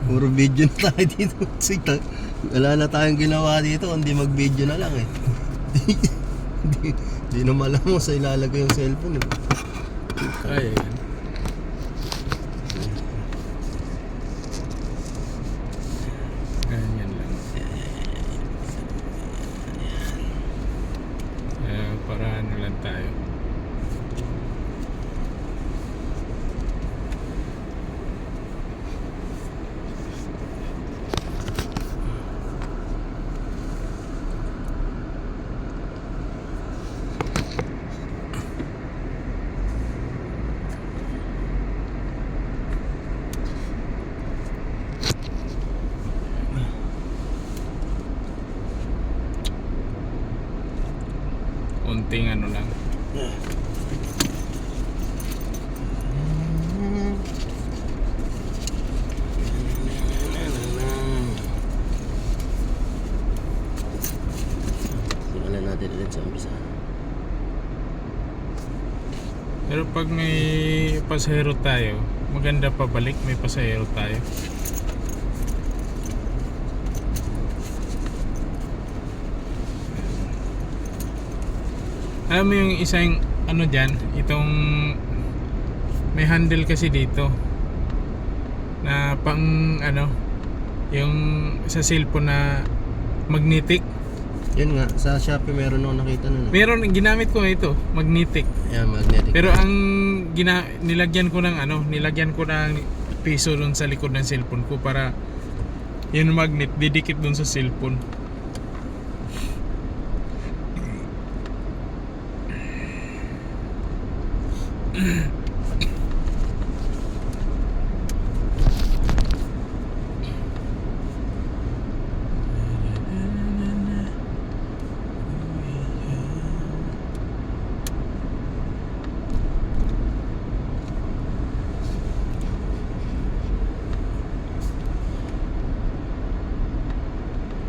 Puro video na tayo dito. Wala na tayong ginawa dito, hindi mag-video na lang eh. Di na malamang sa ilalagay yung cellphone eh. Ay, ayan. Ganyan lang. Para ano lang tayo. Unting ano lang. Simulan natin ulit sa umpisa. Pero pag may pasahero tayo, maganda pabalik, may pasahero tayo. Alam mo yung isang ano dyan, itong may handle kasi dito na pang ano, yung sa cellphone na magnetic. Yun nga, sa Shopee meron akong nakita nun. Meron, ginamit ko ito, magnetic. Ayan, magnetic. Pero ang nilagyan ko ng ano, nilagyan ko ng piso doon sa likod ng cellphone ko para yung magnet didikit doon sa cellphone.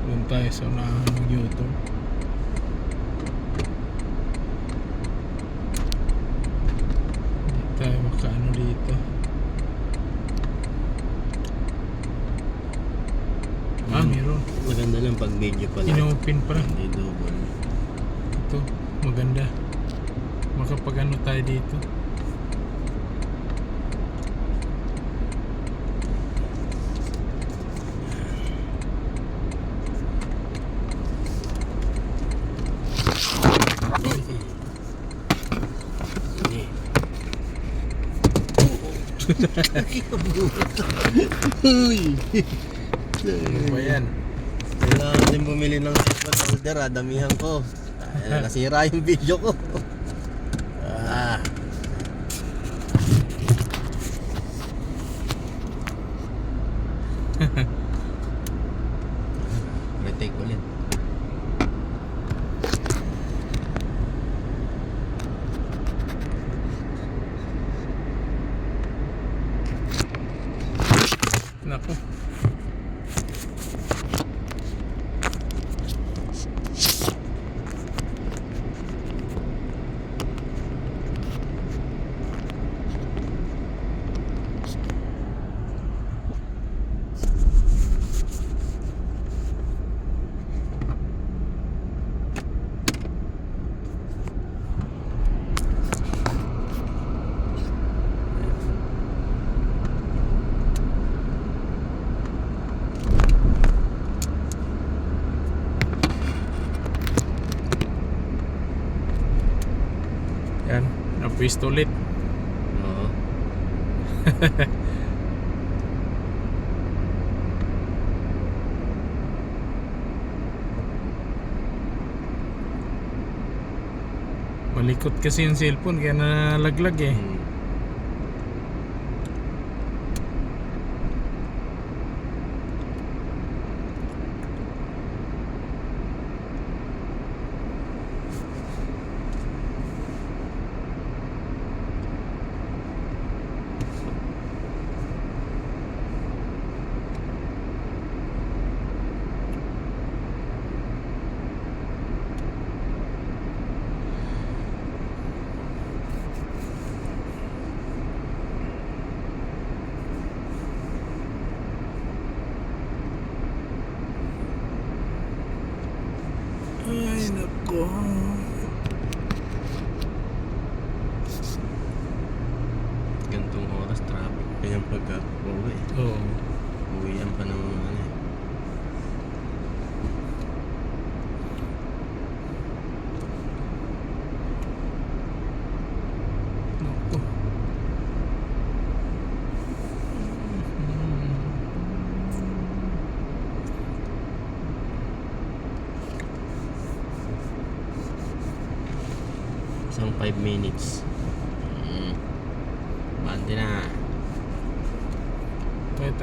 Doon tayo sa unahan ng YouTube. Hindi tayo makaano dito. Meron. Maganda lang pag video pala. Inopen pa. Hindi double. Ito, maganda. Makapag-ano tayo dito. Uy! Ano ba yan? Kailangan din bumili ng cellphone holder, damihan ko. Nasira yung video ko. Retake ulit. Nako. Yan, napwisto ulit. Oo. Malikot kasi yung cellphone kaya nalaglag eh. Isang 5 minutes. Bante na. Kahit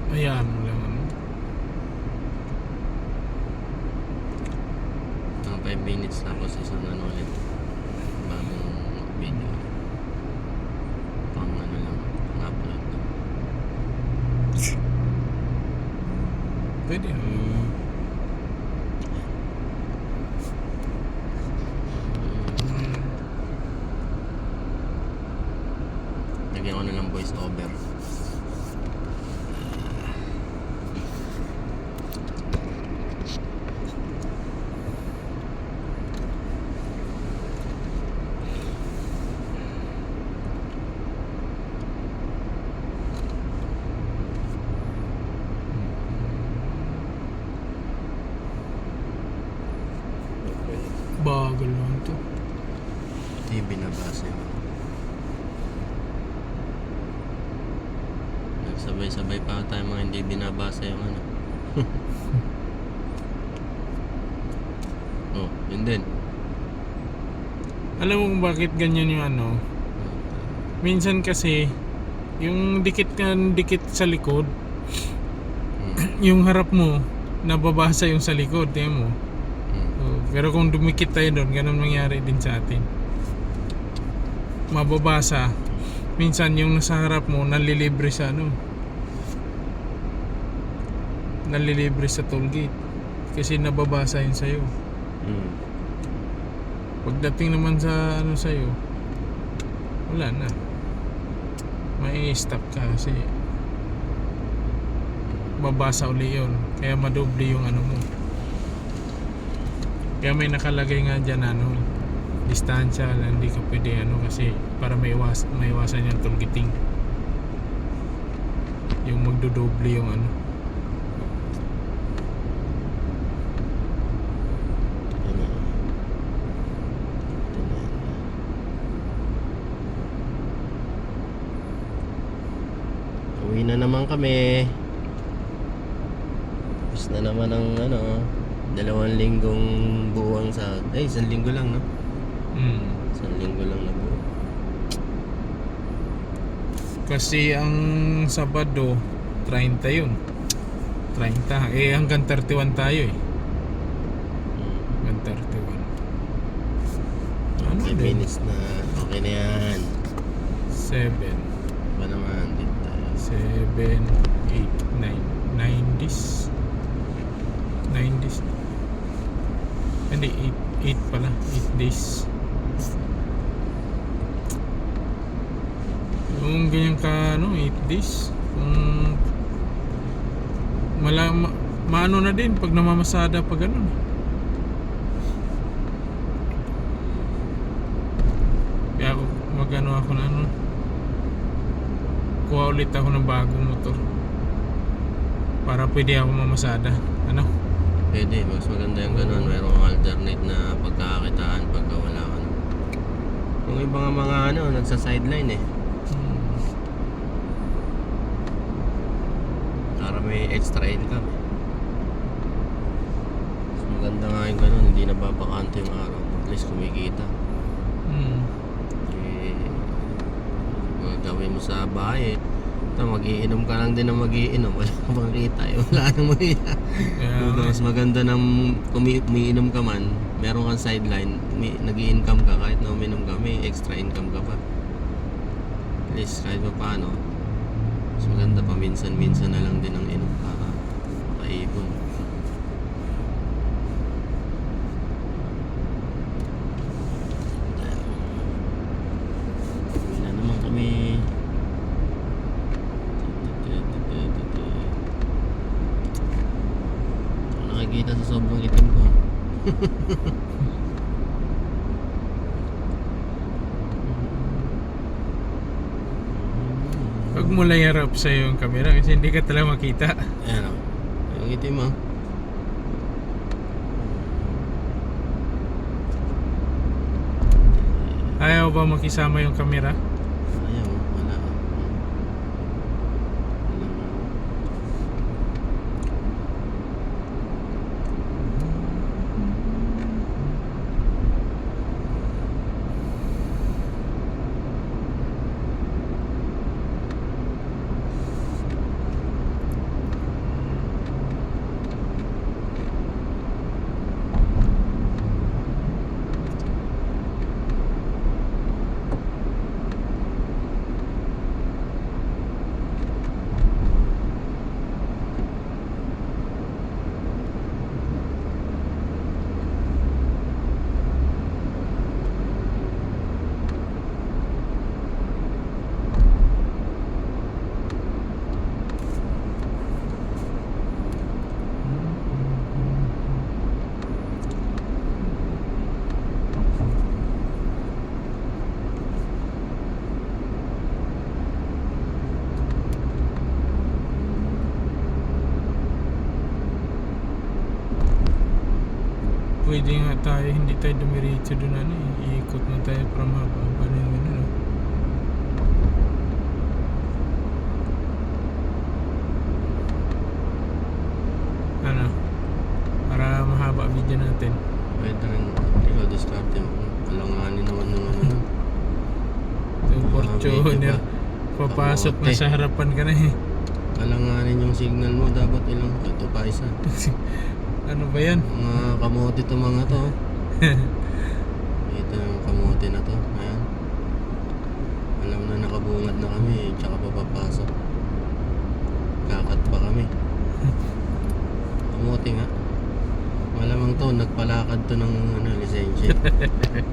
ayan mo lang ano. Ang 5 minutes tapos isang ano ulit. Bagong video. Pang ano lang. Pang-upload lang. Pwede no? Lagyan ko na lang voice over. Bagal naman to. Ito yung binabasa mo. Nagsabay-sabay pa tayo mga hindi binabasa yung ano. Oh, yun din. Alam mo kung bakit ganyan yung ano? Minsan kasi yung dikit sa likod, yung harap mo nababasa yung sa likod, tingnan mo. Pero kung dumikit tayo doon, ganun mangyari din sa atin. Mababasa. Minsan yung nasa harap mo nalilibre sa ano. Nalilibre sa toll gate. Kasi nababasa yun sa'yo. Pagdating naman sa ano sa'yo, wala na. May stop ka kasi babasa uli yun. Kaya madoble yung ano mo. Kaya may nakalagay nga dyan ano, distansya na hindi ka pwede ano kasi para maiwasan yung tulgiting. Yung magdodoble yung ano. Uwi na naman kami. Tapos na naman ang ano, 2 linggong buwang sa... 1 linggo lang, no? 1 linggo lang na buo. Kasi ang Sabado 30 yun. 30. Eh hanggang 31 tayo eh. Hanggang 31. Ano 5 din? minutes na. Okay na yan. 7 Ba naman, dito tayo. 7 8 9 90s 90s. Hindi, 8 pala. 8 days. Yung ganyan ka, ano, 8 days. Kung maano na din pag namamasada pag ganun. Kaya ako, magano ako na ano. Kuha ulit ako ng bagong motor. Para pwede ako mamasada. Ano? Pwede, mas maganda yung ganun. Mayroong alternate na pagkakakitaan pagka wala ka na. Yung ibang mga ano, nagsa-sideline eh. Para may extra income eh. Mas maganda nga yung ganun, hindi nababakante yung araw. At least kumikita. Eh, gagawin mo sa bahay eh. Mag-iinom ka lang din na mag-iinom. Wala ka bang kita eh. Wala nang mag-iinom. Mas maganda nang umiinom ka man, meron kang sideline, nag-i-income ka kahit na uminom ka, may extra income ka pa. At least kahit pa paano, mas maganda pa minsan-minsan na lang din ang inom para makaipon. Uwi na naman kami. Nakikita sa sobrang itim ko. Huwag mo layer up sa'yo yung camera kasi hindi ka talaga makita. Ayan o. Yung itim o. Ayaw ba makisama yung camera? Ayaw. Wala. pwede nga tayo, hindi tayo dumiretso doon ano eh. Iikot na tayo para mababa na yung ano. Ano? Para mahaba video natin. Pwede rin. Ikaw, diskarte mo. Kalanganin naman ng ano. Yung Fortuner. Papasok na sa harapan ka na eh. Kalanganin yung signal mo. Dapat ilang. Ito pa isa. Ano ba yan? Mga kamote to mga to. Ito yung kamote na to. Ayan. Alam na nakabungad na kami. Tsaka pa papasok. Kakat pa kami. Kamote nga. Malamang to, nagpalakad to ng ano, lisensya.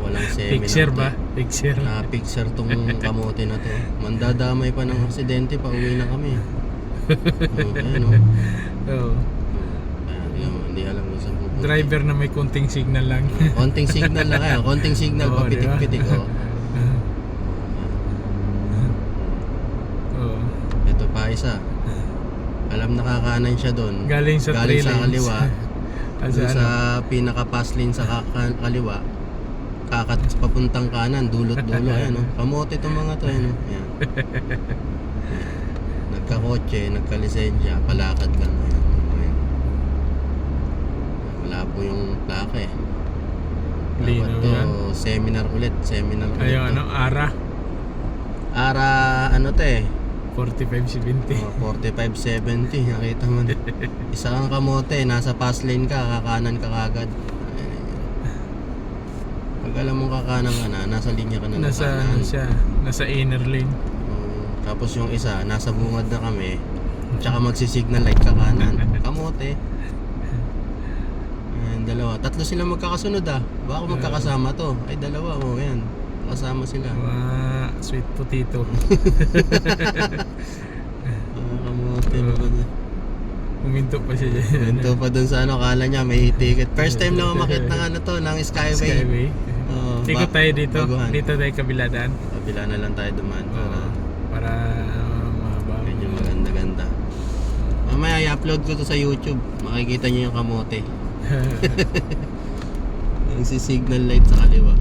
Walang seminar. Picture to. ba? Picture. Na-picture tong kamote na to. Mandadamay pa ng aksidente pa uwi na kami. Ayan o. Oo. Hindi alam kung saan pupunta. Driver na may konting signal lang. Konting signal lang kaya. Konting signal, Oo, papitik-pitik. diba? Oh. Oo. Ito pa isa. Alam nakakanan siya doon. Galing sa Galing sa 3 lanes. kaliwa. Ah, Doon sa sa ano? pinaka-pass lane sa kaliwa. Kakat papuntang kanan, dulot-dulo. Ayan o. Kamote itong mga to. Ayan o. Ayan. Nagkakotse, nagkalisensya, palakad lang. Ayan. Ayan. Wala po yung plaka eh. Dapat Linaw to, yan. seminar ulit. Seminar ulit. Ayun, to. ano, ARA. Ara, ano to eh. 4570. 45-70, nakita mo. Isa kang kamote, nasa pass lane ka, kakanan ka kagad. Pag alam mong kakanan ka na, nasa linya ka na ng Nasa kanan. ano siya, nasa inner lane. Tapos yung isa, nasa bungad na kami, tsaka magsisignal light ka kanan. Kamote. Ayan, dalawa. Tatlo sila magkakasunod ah. Baka magkakasama to. Ay, dalawa. Oh, yan. Kasama sila. Sweet potato. Kamote. Huminto pa siya dyan. Ganito pa dun sa ano, kala niya may ticket. First time lang umakit ng ano to, ng Skyway. Skyway. Ikot tayo dito. baguhan. Dito tayo kabiladaan. Kabila na lang tayo dumaan para Mahaba. medyo maganda-ganda. Mamaya i-upload ko to sa YouTube. Makikita niyo yung kamote. Yung si signal light sa kaliwa.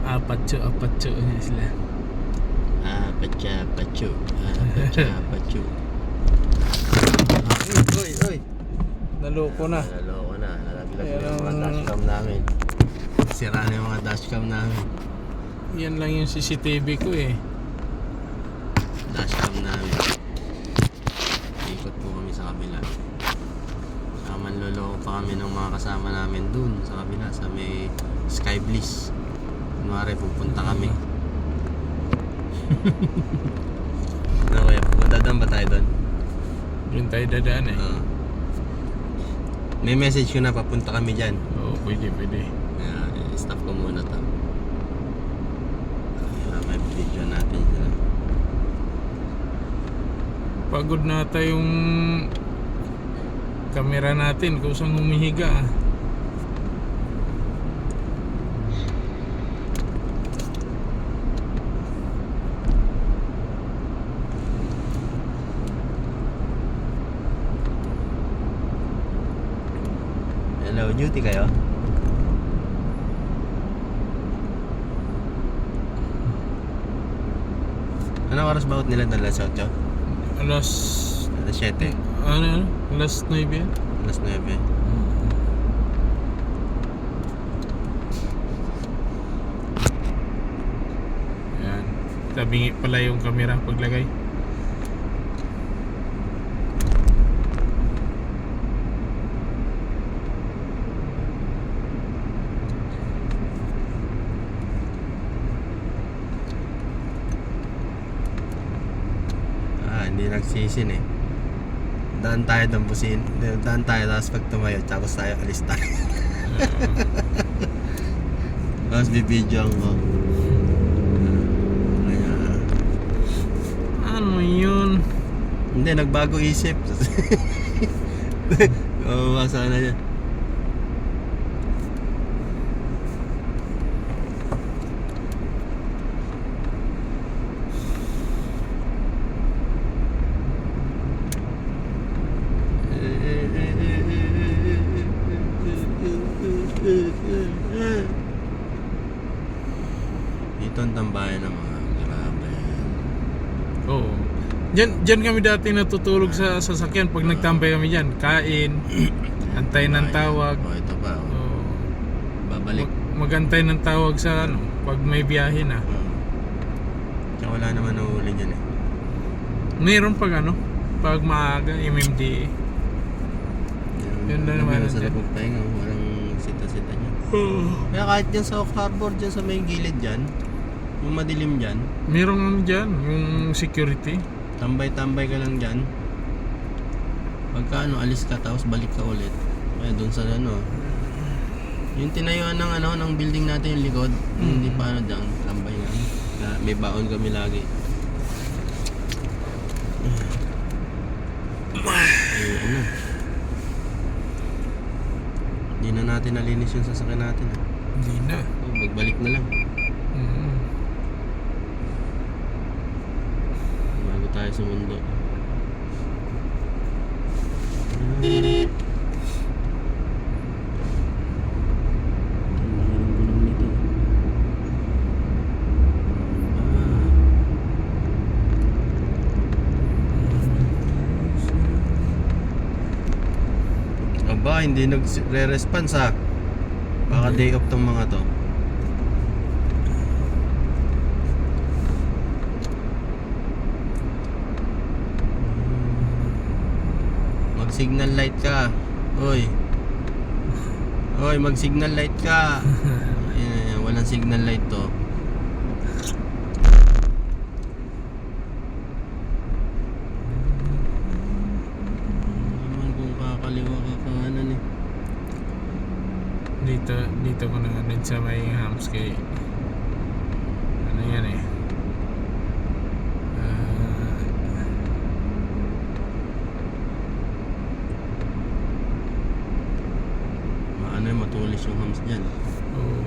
Apatso niya sila. Pachu. Oy. Naloko na. Naloko na. Nalaglag Ayan na yung mga ang- dashcam namin. Sira na yung mga dashcam namin. Yan lang yung CCTV ko eh. Dashcam namin. Ikot po kami sa kabila. Saka manloloko pa kami ng mga kasama namin dun sa kabila sa may Sky Bliss. Kunwari pupunta kami. Ano kaya? Pupunta doon ba tayo doon? Doon tayo dadaan eh. May message ko na papunta kami dyan. Oo, pwede. Stop ko muna to. May video natin sila. Pagod na tayong kamera natin kung saan humihiga ah. Hello, duty kayo? Anong oras ba out nila doon? Alas 8? Alas... Alas 7? Ano? Alas 9 yan? Alas 9? Ayan. Tabingi pala yung camera paglagay. Hindi nagsisin eh. Daan tayo ng busin. Daan tayo tapos pag tumayo tapos tayo alis tayo. Tapos bibidyo ko. Ayan. Ano yun? Hindi, nagbago isip. Oo, sana yan. Dito ang tambayan ng mga grabe. Oo. Diyan kami dati natutulog sa sasakyan pag nagtambay kami diyan. Kain, antay ng tawag. Oh, ito pa. Oh. Oo. Babalik. Magantay ng tawag sa ano, pag may biyahe na. Tsaka wala naman nahuli dyan eh. Mayroon pag ano, pag maaga, MMDA. Yun na naman Sa dyan. labong pahinga, walang sita-sita dyan. Kaya kahit dyan sa Oak Harbor, dyan sa may gilid dyan, yung madilim dyan, Mayroon ano dyan, yung security. tambay-tambay ka lang dyan. Pagka ano, alis ka tapos balik ka ulit. Kaya doon sa ano, yung tinayuan ng ano, ng building natin yung likod, hindi pa ano dyan, tambay nga. May baon kami lagi. Eh, ano, hindi na natin nalinis yung sasakyan natin. Hindi na. Magbalik na lang. Mm. Bago tayo sa mundo. Ang gulong nito. Aba, hindi nagre-response ha. Baka day off tong mga to. Mag-signal light ka. Oy. Oy, mag-signal light ka. Ayan, walang signal light to. Naman kung kakaliwa ka kanan eh. Dito ko na din sa may hams kay ano yan eh. Maano yung matulis yung hams dyan. Oo.